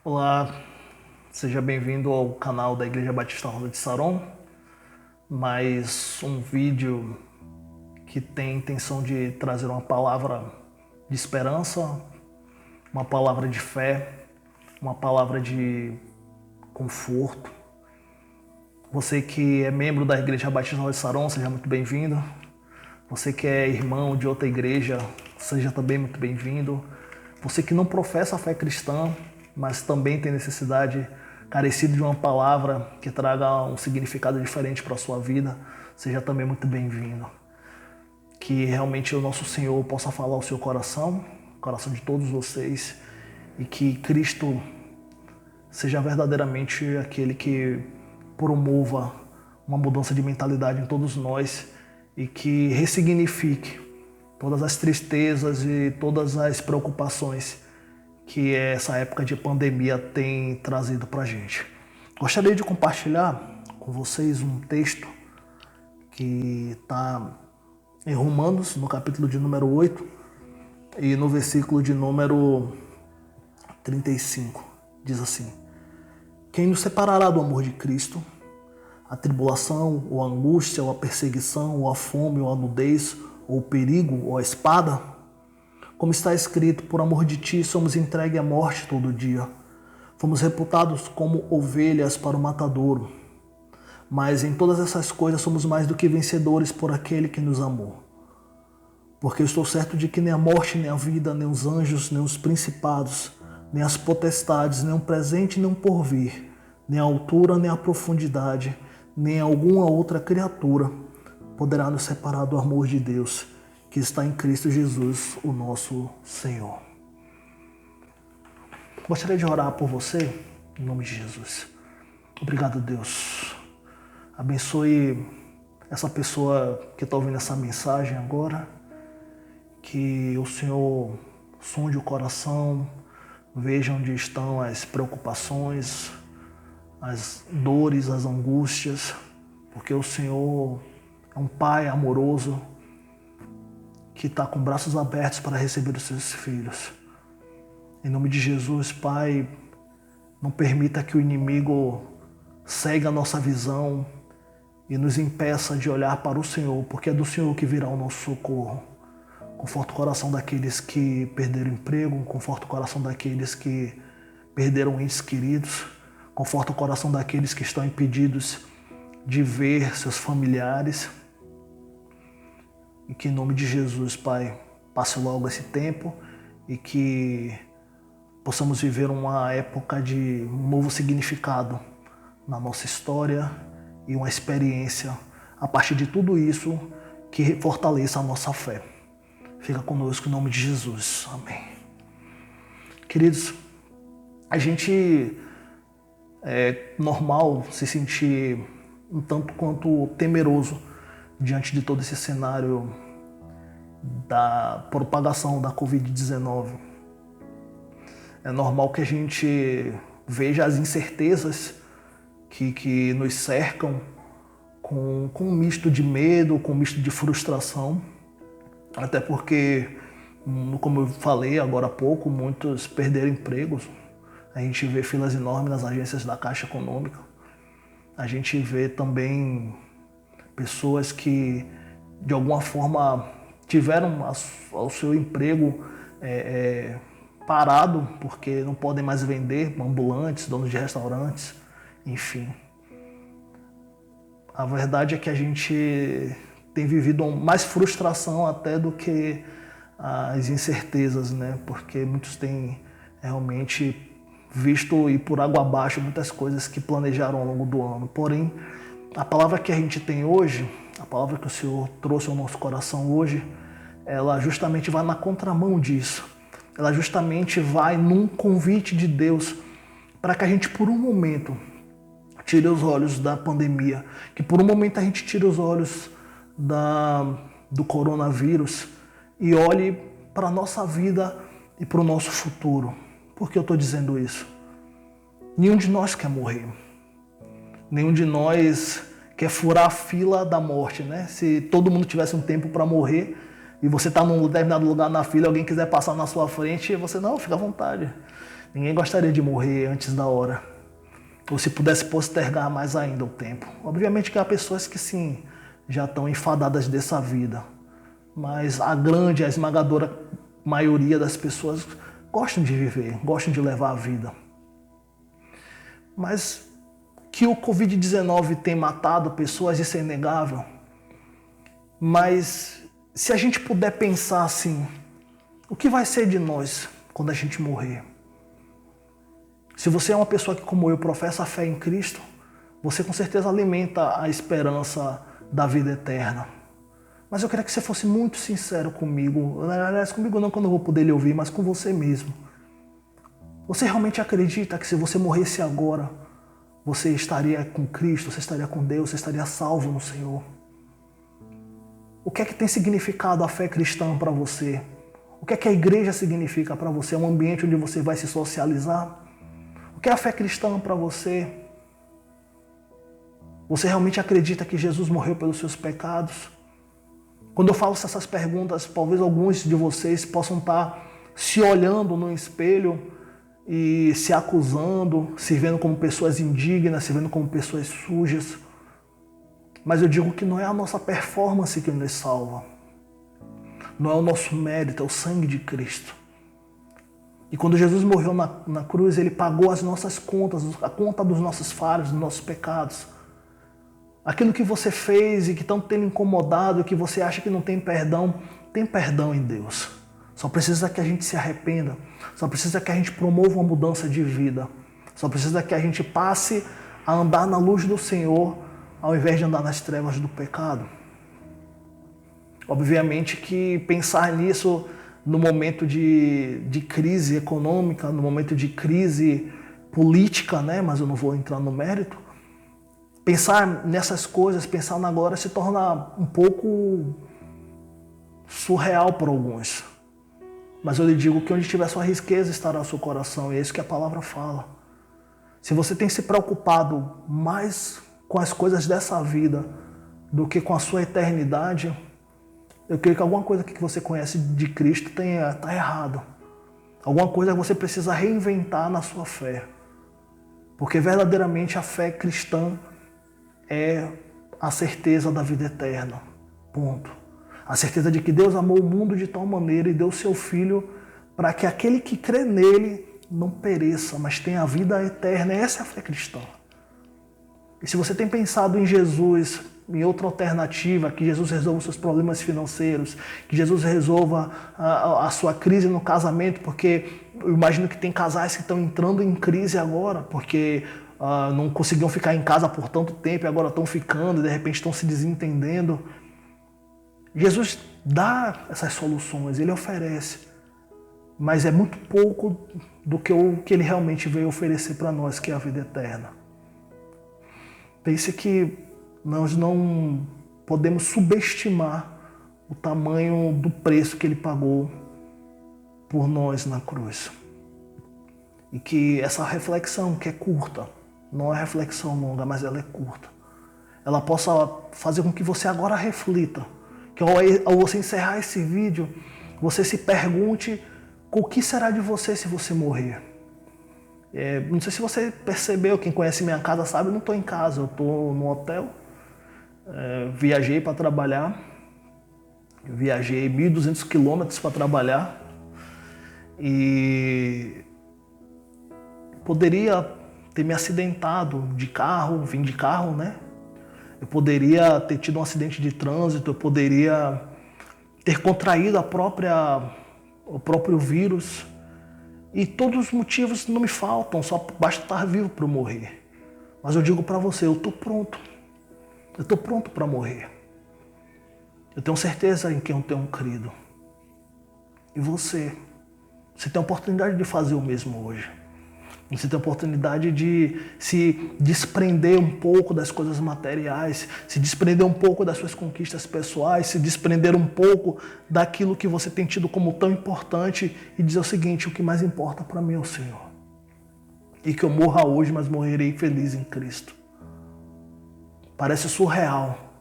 Olá, seja bem-vindo ao canal da Igreja Batista Rosa de Saron. Mais um vídeo que tem a intenção de trazer uma palavra de esperança, uma palavra de fé, uma palavra de conforto. Você que é membro da Igreja Batista Rosa de Saron, seja muito bem-vindo. Você que é irmão de outra igreja, seja também muito bem-vindo. Você que não professa a fé cristã, mas também tem necessidade, carecido de uma palavra que traga um significado diferente para a sua vida, seja também muito bem-vindo. Que realmente o nosso Senhor possa falar ao seu coração, o coração de todos vocês, e que Cristo seja verdadeiramente aquele que promova uma mudança de mentalidade em todos nós e que ressignifique todas as tristezas e todas as preocupações que essa época de pandemia tem trazido para a gente. Gostaria de compartilhar com vocês um texto que está em Romanos, no capítulo de número 8 e no versículo de número 35. Diz assim: quem nos separará do amor de Cristo? A tribulação, ou a angústia, ou a perseguição, ou a fome, ou a nudez, ou o perigo, ou a espada? Como está escrito, por amor de ti somos entregues à morte todo dia. Fomos reputados como ovelhas para o matadouro. Mas em todas essas coisas somos mais do que vencedores por aquele que nos amou. Porque eu estou certo de que nem a morte, nem a vida, nem os anjos, nem os principados, nem as potestades, nem o presente, nem o porvir, nem a altura, nem a profundidade, nem alguma outra criatura poderá nos separar do amor de Deus que está em Cristo Jesus, o nosso Senhor. Gostaria de orar por você, em nome de Jesus. Obrigado, Deus. Abençoe essa pessoa que está ouvindo essa mensagem agora. Que o Senhor sonde o coração, veja onde estão as preocupações, as dores, as angústias, porque o Senhor é um Pai amoroso, que está com braços abertos para receber os seus filhos. Em nome de Jesus, Pai, não permita que o inimigo cegue a nossa visão e nos impeça de olhar para o Senhor, porque é do Senhor que virá o nosso socorro. Conforta o coração daqueles que perderam emprego, conforta o coração daqueles que perderam entes queridos, conforta o coração daqueles que estão impedidos de ver seus familiares. E que em nome de Jesus, Pai, passe logo esse tempo e que possamos viver uma época de um novo significado na nossa história e uma experiência a partir de tudo isso que fortaleça a nossa fé. Fica conosco em nome de Jesus. Amém. Queridos, a gente é normal se sentir um tanto quanto temeroso diante de todo esse cenário da propagação da Covid-19. É normal que a gente veja as incertezas que nos cercam com um misto de medo, com um misto de frustração, até porque, como eu falei agora há pouco, muitos perderam empregos. A gente vê filas enormes nas agências da Caixa Econômica. A gente vê também pessoas que, de alguma forma, tiveram o seu emprego parado porque não podem mais vender, ambulantes, donos de restaurantes, enfim. A verdade é que a gente tem vivido mais frustração até do que as incertezas, né? Porque muitos têm realmente visto ir por água abaixo muitas coisas que planejaram ao longo do ano. Porém, a palavra que a gente tem hoje, a palavra que o Senhor trouxe ao nosso coração hoje, ela justamente vai na contramão disso. Ela justamente vai num convite de Deus para que a gente, por um momento, tire os olhos da pandemia, que por um momento a gente tire os olhos do coronavírus e olhe para a nossa vida e para o nosso futuro. Por que eu estou dizendo isso? Nenhum de nós quer morrer. Nenhum de nós quer furar a fila da morte, né? Se todo mundo tivesse um tempo para morrer e você está num determinado lugar na fila, alguém quiser passar na sua frente, você não, fica à vontade. Ninguém gostaria de morrer antes da hora. Ou se pudesse postergar mais ainda o tempo. Obviamente que há pessoas que sim, já estão enfadadas dessa vida. Mas a esmagadora maioria das pessoas gostam de viver, gostam de levar a vida. Mas que o Covid-19 tem matado pessoas, isso é inegável. Mas se a gente puder pensar assim, o que vai ser de nós quando a gente morrer? Se você é uma pessoa que, como eu, professa a fé em Cristo, você com certeza alimenta a esperança da vida eterna. Mas eu queria que você fosse muito sincero comigo. Aliás, comigo não, quando eu vou poder lhe ouvir, mas com você mesmo. Você realmente acredita que se você morresse agora, você estaria com Cristo, você estaria com Deus, você estaria salvo no Senhor? O que é que tem significado a fé cristã para você? O que é que a igreja significa para você? É um ambiente onde você vai se socializar? O que é a fé cristã para você? Você realmente acredita que Jesus morreu pelos seus pecados? Quando eu faço essas perguntas, talvez alguns de vocês possam estar se olhando no espelho e se acusando, se vendo como pessoas indignas, se vendo como pessoas sujas. Mas eu digo que não é a nossa performance que nos salva. Não é o nosso mérito, é o sangue de Cristo. E quando Jesus morreu na cruz, Ele pagou as nossas contas, a conta dos nossos falhos, dos nossos pecados. Aquilo que você fez e que tanto tem incomodado, que você acha que não tem perdão em Deus. Só precisa que a gente se arrependa. Só precisa que a gente promova uma mudança de vida. Só precisa que a gente passe a andar na luz do Senhor, ao invés de andar nas trevas do pecado. Obviamente que pensar nisso no momento de crise econômica, no momento de crise política, né? Mas eu não vou entrar no mérito. Pensar nessas coisas, pensar na agora se torna um pouco surreal para alguns. Mas eu lhe digo que onde estiver sua riqueza estará o seu coração, e é isso que a palavra fala. Se você tem se preocupado mais com as coisas dessa vida do que com a sua eternidade, eu creio que alguma coisa que você conhece de Cristo está errado. Alguma coisa que você precisa reinventar na sua fé. Porque verdadeiramente a fé cristã é a certeza da vida eterna. Ponto. A certeza de que Deus amou o mundo de tal maneira e deu o seu Filho para que aquele que crê nele não pereça, mas tenha a vida eterna. Essa é a fé cristã. E se você tem pensado em Jesus, em outra alternativa, que Jesus resolva os seus problemas financeiros, que Jesus resolva a sua crise no casamento, porque eu imagino que tem casais que estão entrando em crise agora, porque não conseguiam ficar em casa por tanto tempo e agora estão ficando e de repente estão se desentendendo. Jesus dá essas soluções, Ele oferece, mas é muito pouco do que o que Ele realmente veio oferecer para nós, que é a vida eterna. Pense que nós não podemos subestimar o tamanho do preço que Ele pagou por nós na cruz. E que essa reflexão, que é curta, não é reflexão longa, mas ela é curta, ela possa fazer com que você agora reflita, que ao você encerrar esse vídeo, você se pergunte o que será de você se você morrer. Não sei se você percebeu, quem conhece minha casa sabe, eu não estou em casa, eu estou no hotel. Viajei para trabalhar, viajei 1.200 quilômetros para trabalhar e poderia ter me acidentado de carro, vim de carro, né? Eu poderia ter tido um acidente de trânsito, eu poderia ter contraído o próprio vírus. E todos os motivos não me faltam, só basta estar vivo para eu morrer. Mas eu digo para você, eu estou pronto. Eu estou pronto para morrer. Eu tenho certeza em quem eu tenho crido. E você tem a oportunidade de fazer o mesmo hoje. Você tem a oportunidade de se desprender um pouco das coisas materiais, se desprender um pouco das suas conquistas pessoais, se desprender um pouco daquilo que você tem tido como tão importante e dizer o seguinte: o que mais importa para mim é o Senhor. E que eu morra hoje, mas morrerei feliz em Cristo. Parece surreal,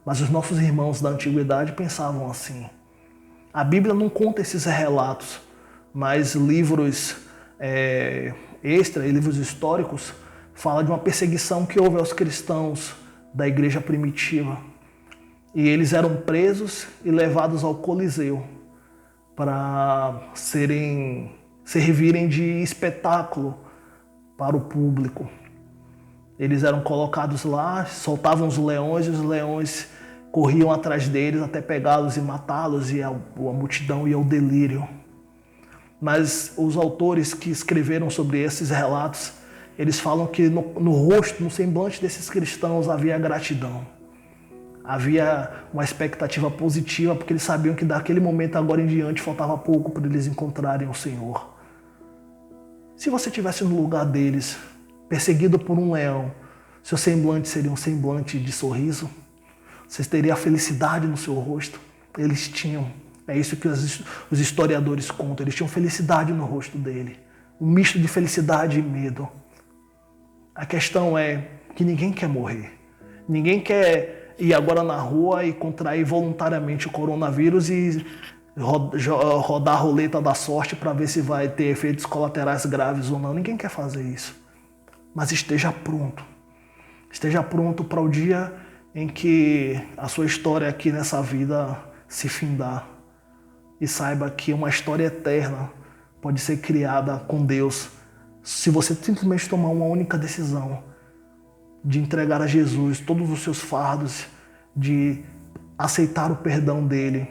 mas os nossos irmãos da antiguidade pensavam assim. A Bíblia não conta esses relatos, mas livros extra e livros históricos, fala de uma perseguição que houve aos cristãos da igreja primitiva. E eles eram presos e levados ao Coliseu para servirem de espetáculo para o público. Eles eram colocados lá, soltavam os leões e os leões corriam atrás deles até pegá-los e matá-los, e a multidão ia ao delírio. Mas os autores que escreveram sobre esses relatos, eles falam que no rosto, no semblante desses cristãos havia gratidão. Havia uma expectativa positiva, porque eles sabiam que daquele momento agora em diante faltava pouco para eles encontrarem o Senhor. Se você estivesse no lugar deles, perseguido por um leão, seu semblante seria um semblante de sorriso? Você teria a felicidade no seu rosto? Eles tinham. É isso que os historiadores contam. Eles tinham felicidade no rosto dele. Um misto de felicidade e medo. A questão é que ninguém quer morrer. Ninguém quer ir agora na rua e contrair voluntariamente o coronavírus e rodar a roleta da sorte para ver se vai ter efeitos colaterais graves ou não. Ninguém quer fazer isso. Mas esteja pronto. Esteja pronto para o dia em que a sua história aqui nessa vida se findar. E saiba que uma história eterna pode ser criada com Deus se você simplesmente tomar uma única decisão de entregar a Jesus todos os seus fardos, de aceitar o perdão dele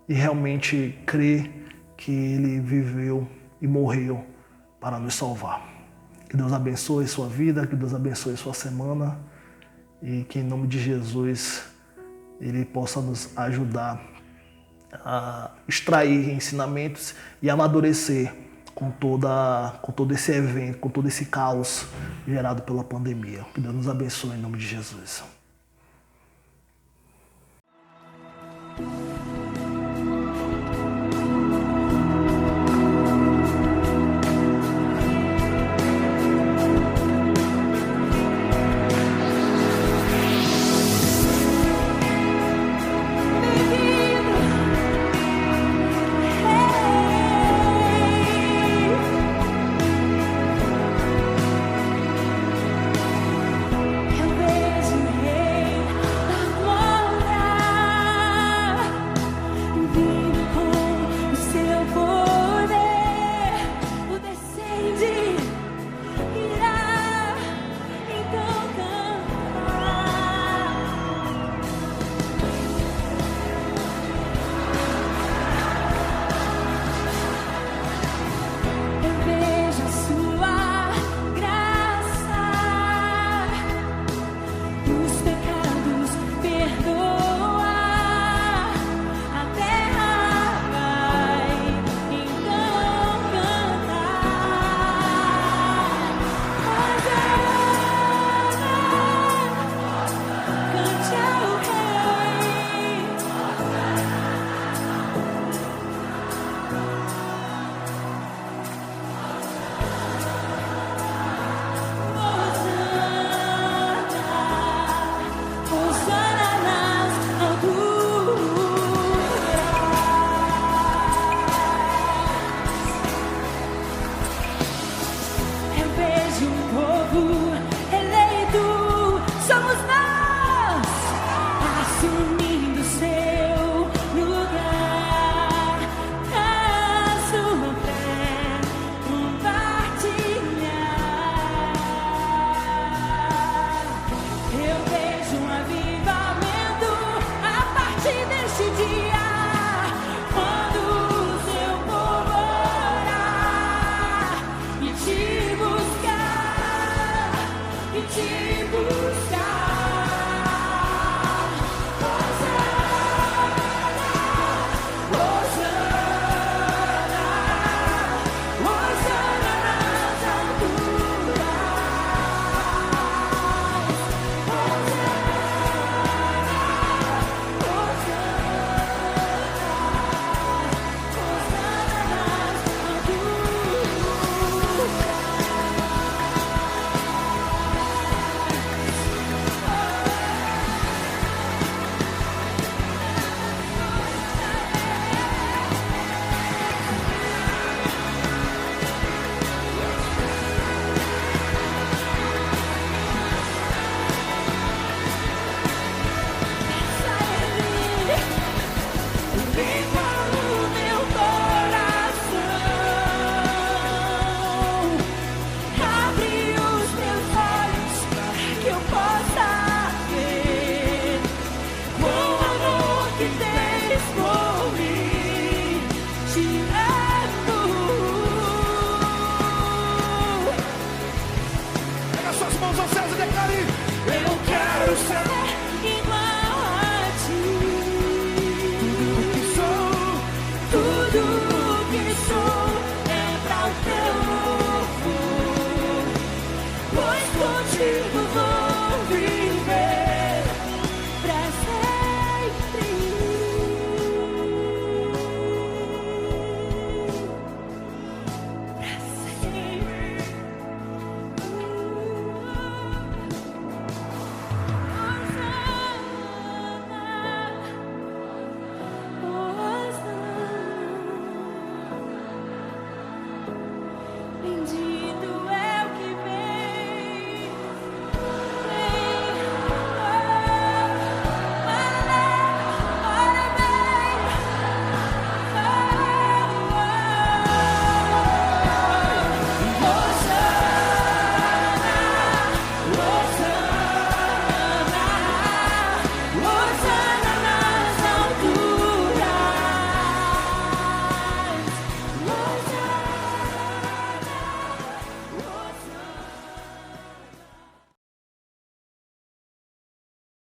e realmente crer que ele viveu e morreu para nos salvar. Que Deus abençoe sua vida, que Deus abençoe sua semana e que em nome de Jesus ele possa nos ajudar a extrair ensinamentos e amadurecer com todo esse evento, com todo esse caos gerado pela pandemia. Que Deus nos abençoe em nome de Jesus. 是。